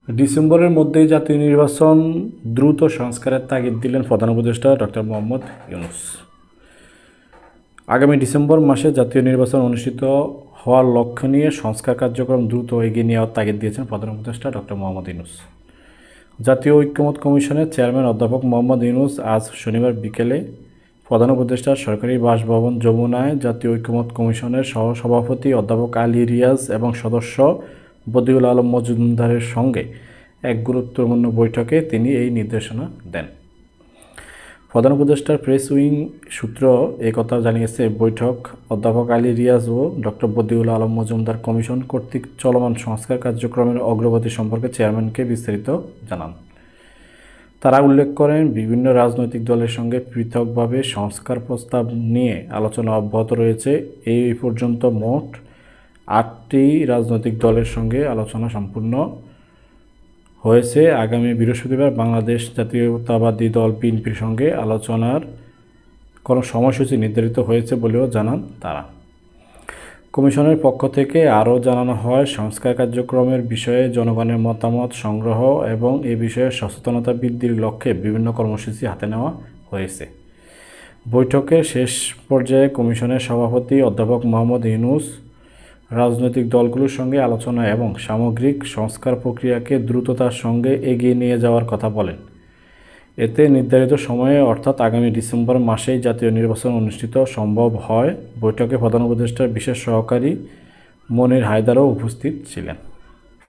ডিসেম্বরের মধ্যেই জাতীয় নির্বাচন দ্রুত সংস্কারের তাগিদ দিলেন প্রধান উপদেষ্টা ডক্টর মোহাম্মদ ইউনূস। আগামী ডিসেম্বর মাসে জাতীয় নির্বাচন অনুষ্ঠিত হওয়ার লক্ষ্য নিয়ে সংস্কার কার্যক্রম দ্রুত এগিয়ে নেওয়ার তাগিদ দিয়েছেন প্রধান উপদেষ্টা ডক্টর মোহাম্মদ ইউনূস। জাতীয় ঐকমত্য কমিশনের চেয়ারম্যান অধ্যাপক মোহাম্মদ ইউনূস আজ শনিবার বিকেলে প্রধান উপদেষ্টার সরকারি বাসভবন যমুনায় জাতীয় ঐকমত্য কমিশনের সহসভাপতি অধ্যাপক আলী রিয়াজ এবং সদস্য বদিউল আলম মজুমদারের সঙ্গে এক গুরুত্বপূর্ণ বৈঠকে তিনি এই নির্দেশনা দেন। প্রধান উপদেষ্টার প্রেস উইং সূত্র একথা জানিয়েছে। বৈঠক অধ্যাপক আলী রিয়াজ ও ডক্টর বদিউল আলম মজুমদার কমিশন কর্তৃক চলমান সংস্কার কার্যক্রমের অগ্রগতি সম্পর্কে চেয়ারম্যানকে বিস্তারিত জানান। তারা উল্লেখ করেন, বিভিন্ন রাজনৈতিক দলের সঙ্গে পৃথকভাবে সংস্কার প্রস্তাব নিয়ে আলোচনা অব্যাহত রয়েছে। এই পর্যন্ত মোট 8টি রাজনৈতিক দলের সঙ্গে আলোচনা সম্পূর্ণ হয়েছে। আগামী বৃহস্পতিবার বাংলাদেশ জাতীয়তাবাদী দল বিএনপির সঙ্গে আলোচনার কোনো সময়সূচি নির্ধারিত হয়েছে বলেও জানান তারা। কমিশনের পক্ষ থেকে আরও জানানো হয়, সংস্কার কার্যক্রমের বিষয়ে জনগণের মতামত সংগ্রহ এবং এ বিষয়ে সচেতনতা বৃদ্ধির লক্ষ্যে বিভিন্ন কর্মসূচি হাতে নেওয়া হয়েছে। বৈঠকের শেষ পর্যায়ে কমিশনের সভাপতি অধ্যাপক মোহাম্মদ ইউনূস রাজনৈতিক দলগুলোর সঙ্গে আলোচনা এবং সামগ্রিক সংস্কার প্রক্রিয়াকে দ্রুততার সঙ্গে এগিয়ে নিয়ে যাওয়ার কথা বলেন। এতে নির্ধারিত সময়ে অর্থাৎ আগামী ডিসেম্বর মাসেই জাতীয় নির্বাচন অনুষ্ঠিত সম্ভব হয়। বৈঠকে প্রধান উপদেষ্টার বিশেষ সহকারী মনির হায়দারও উপস্থিত ছিলেন।